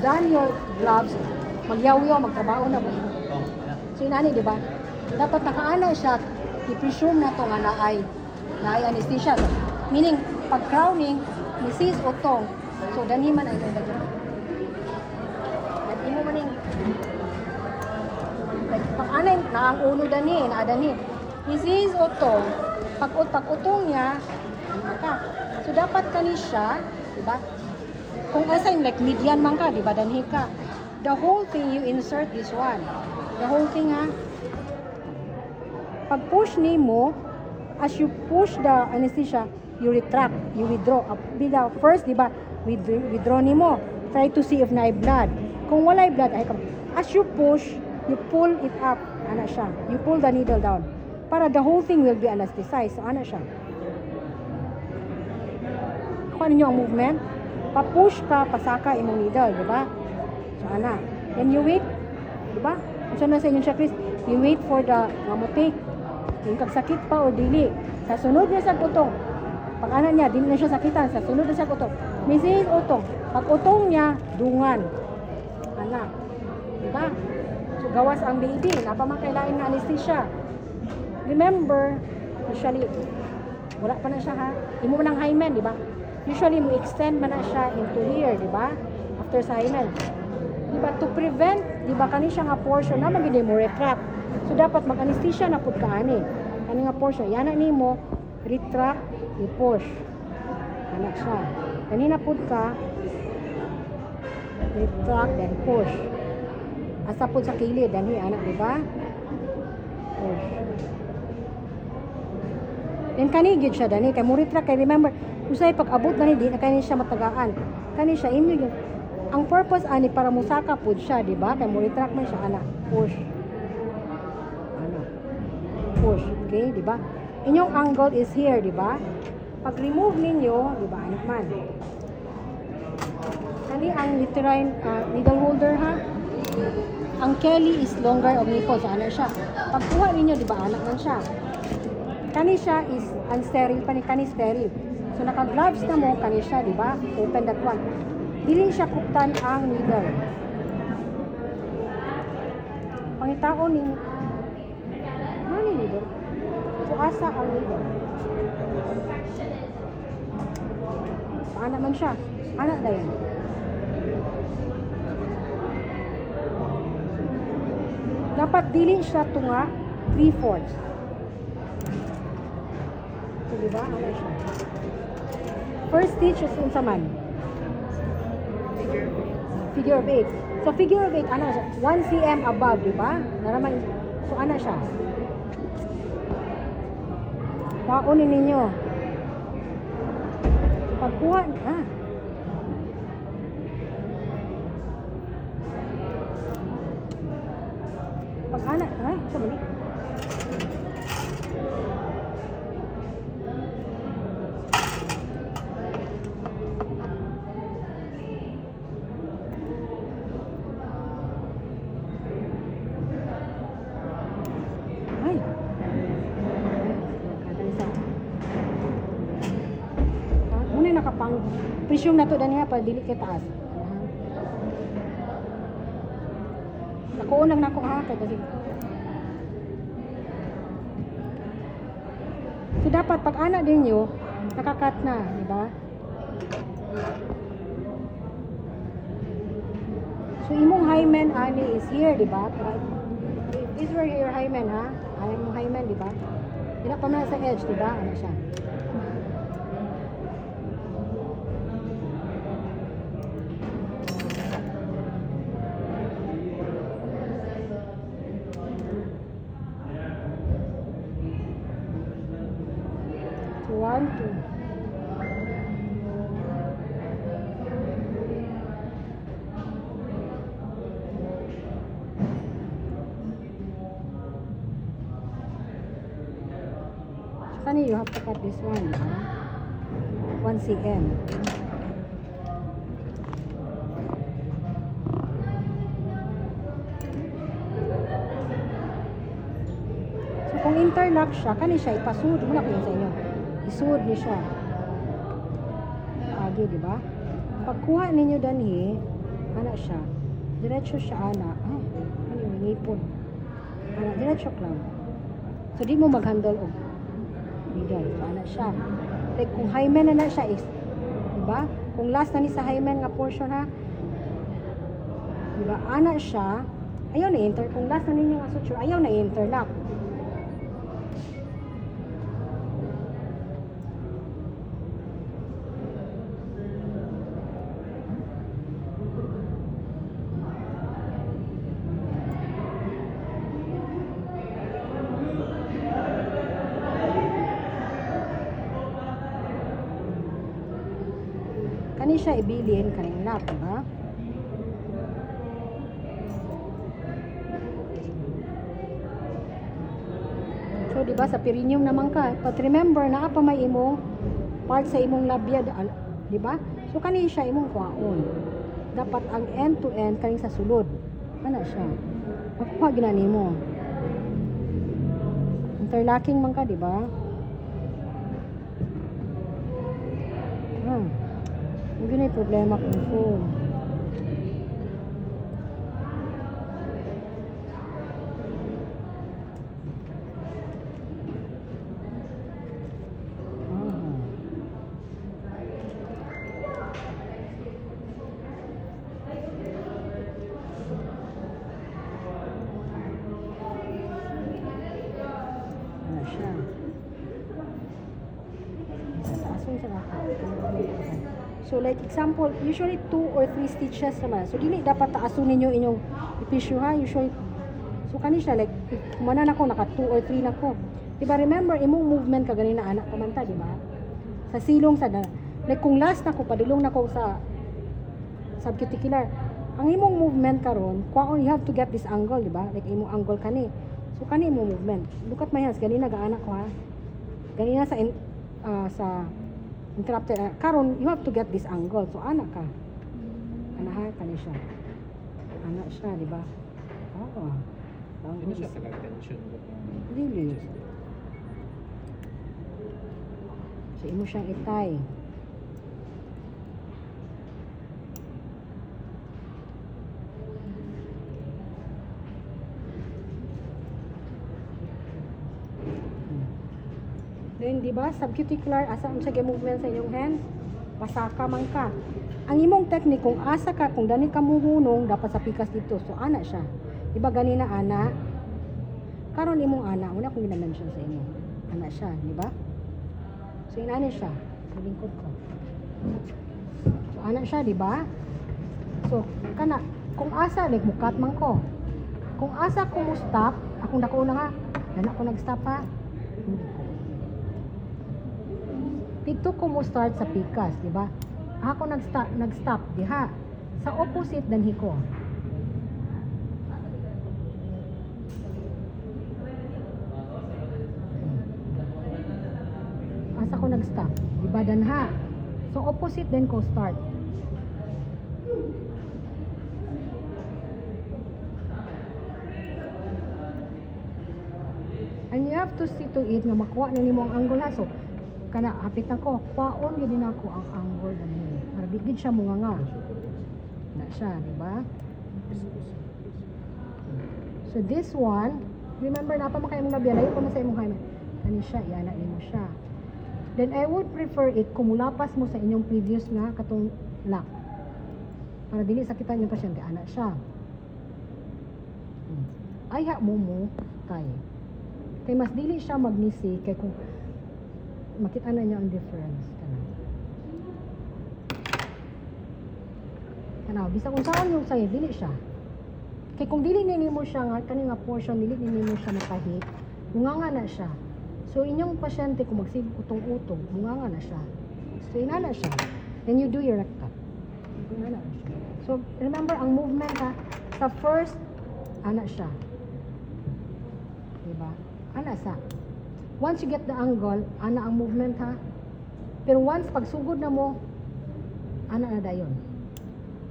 done your gloves, magyaw-yaw, magtrabaho na ba? So inani, di ba? Dapat nakaana siya, i-presume na ito nga na ay anesthesia. So, meaning, pag crowning, misis o tong, so daniman ay ito dyan. At imo maning, pag anay, na ang ulo dani, naadani. Misis o tong, pag-utong niya, maka. So dapat kani siya, di ba? Kung assign like median man ka, di ba, danhi ka. The whole thing you insert this one. The whole thing ha. Pag push nimo, as you push the anesthesia, you retract, you withdraw. First, di ba, withdraw nimo. Try to see if na blood. Kung wala blood, ay as you push, you pull it up. Ana siya. You pull the needle down. Para the whole thing will be anesthetized. So, ana siya. Kung ano ang movement? Pa-push ka, pasaka imong needle, di ba? So, ana. Then you wait, di ba? Kung na sa inyong checklist, you wait for the mamutik. Yung kagsakit pa o dili. Sa sunod niya sa utong. Pag ana niya, dili na siya sakitan. Sa sunod na sa utong. Misis utong. Pag utong niya, dungan. Ana. Di ba? So, gawas ang baby. Napamakailain na anesthesia. Remember, usually, wala pa na siya ha. Imo mo ng hymen, di ba? Usually, mo extend man na siya into here, di ba? After sa hymen. Di ba? To prevent, di ba, kani siya nga portion na magiging mo retract. So, dapat mag-anesthesia na pud kaani. Kani nga portion. Yan na nimo, retract, i-push. Anak siya. Kanina pud ka, retract, then push. Asa pud sa kilid, dani, anak, di ba? Push. Then kanigid siya, dani, kay mo retract, kay remember, usay pag-abot na hindi na kani siya matagaan. Kani siya, imyo yun. Ang purpose ani para musaka pud siya, di ba? Kay mo retract man siya, anak, push. Push, okay, di ba? Inyong angle is here, di ba? Pag remove ninyo, di ba, anak man. Kani ang uterine needle holder ha. Ang Kelly is longer of nipple, so anak siya. Pag kuha ninyo, di ba, anak man siya. Kani siya is unsterile pa ni kani sterile. So naka-gloves na mo kani siya, di ba? Open that one. Dili siya kuptan ang needle. Pangitaon ni needle. So, asa ang needle? Anak man siya. Anak na yan. Dapat dili siya tunga 3/4. So, diba? Anak siya. First stitch is unsa man? Figure of 8. So, figure of 8, ano siya? 1 cm above, diba? Naraman. So, ano siya? Paunin ninyo. Pagkuha, pag-anak, ito mali. Nakapang presume na to daniya pa dili kay taas. Nakuunang nako ha kay kasi. So dapat pag anak ninyo nakakat na, di ba? So imong hymen ani is here, di ba? Is where your hymen ha? Imong hymen, di ba? Dila pa man sa edge, di ba? Ano siya? One, two. Funny, you have to cut this one. 1 cm. So kung interlock siya, kani siya ipasud. Muna ko yun sa inyo. Isuod niyo siya. Agi, di ba? Pagkuha ninyo danhi, Ana siya. Diretso siya, ana. Ano yung ngipon? Ana, diretso lang. So, di mo mag-handle o middle. So, ana siya. Like, kung hymen na siya is, diba? Kung last na ni sa hymen nga portion ha, diba? Ana siya, ayaw na enter. Kung last na ninyo nga suture, ayaw na interlock. Kani siya ibilin kaning lock, diba? So, diba, sa perineum naman ka. But remember, naa pa may imong part sa imong labia, diba? So, kani siya imong kwaon. Dapat ang end to end kaning sa sulod. Ano siya? Makuha ginani mo. Interlocking man ka, diba? Hindi na yung problema kung phone. Ano siya? Taasun sa lahat. So like example, usually 2 or 3 stitches naman. So dili dapat taasun ninyo inyong tissue ha. Usually, so kani siya like, kumanan ako, naka 2 or 3 na ko. Diba remember, imong movement ka ganina anak kamanta, diba? Sa silong sa, like kung last na ko, padulong na ko sa subcuticular. Ang imong movement karon, you have to get this angle, diba? Like imong angle kani. So kani imong movement. Look at my hands, ganina ga-anak ko ha. Ganina sa interrupted. Karon, you have to get this angle. So, anak ka. Anak ha, kani siya. Anak siya, di ba? Oo. Hindi siya tagal-tension. Really. So, imo siyang itay. Then, di ba, subcuticular, asa ang siya movement sa inyong hand? Pasaka man ka. Ang imong technique, kung asa ka, kung dani ka muhunong, dapat sa pikas dito. So, ana siya. Di ba, ganina ana? Karon imong ana, una kong ginamention sa inyo. Ana siya, di ba? So, inani siya. Sa lingkod ko. So, ana siya, di ba? So, kana, kung asa, like, mukat man ko. Kung asa ko mo stop, akong dako na nga, dana ko nag-stop ha. Dito ko mo start sa pikas, di ba? Ako nag-stop diha. Sa opposite danhi ko. Asa ko nag-stop, di ba danha? So opposite din ko start. And you have to see to it nga makuha na nimo ang angle ha. So kana hapit ako, paon gyud din ako ang angle dinhi. Para bigid siya mo nga. Na siya, di ba? So this one, remember na pa makay mong labian, ayo pa man sa imong kay. Kani siya, iana nimo siya. Then I would prefer it kung mulapas mo sa inyong previous nga katong lock. Para dili sakitan yung pasyente, ana siya. Ay ha mo tay. Kay mas dili siya magnisi kay kung makita na niya ang difference kana bisa kung saan yung sa'yo dili siya kay kung dili nimo siya nga kani nga portion dili nimo siya makahit munganga na siya. So inyong pasyente kung magsig utong-utong munganga na siya. So ina na siya, then you do your rectal. Ina na siya. So remember ang movement ha, sa first ana siya, diba? Ana sa once you get the angle, ana ang movement ha. Pero once pagsugod na mo, ana na dayon.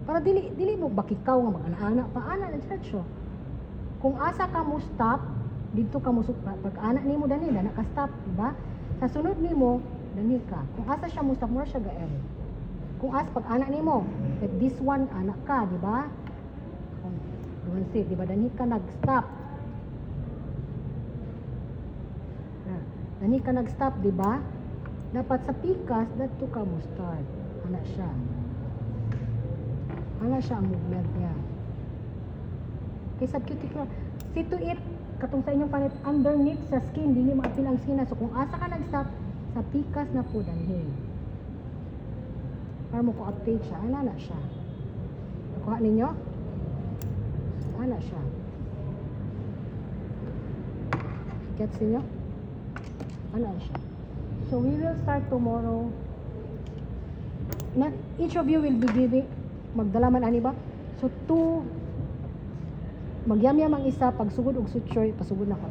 Para dili mo bakikaw nga mag-ana pa ana na diretso. Kung asa ka mo stop, dito ka mo pag ana nimo dani na ka stop, di ba? Sa sunod nimo, dani ka. Kung asa siya mo stop mo siya ga-ere. Kung as pag anak nimo, like this one anak ka, di ba? Kung duhan sit, di ba? Danhi ka nag-stop. Danhi ka nag-stop, di ba? Dapat sa pikas, dato ka mo start. Anak siya. Anak siya ang movement niya. Okay, subcuticular. See to it, katong sa inyong panit, underneath sa skin, dili maapil ang skin na. So kung asa ka nag-stop, sa pikas na po danhi. Para mo ko update siya, ana siya. Nakuha ninyo? Ana siya. Gets ninyo? Ana siya. So we will start tomorrow. Each of you will be giving, magdala man ani ba? So 2, magyamyam ang isa, pagsugod og suture, pasugod na ko.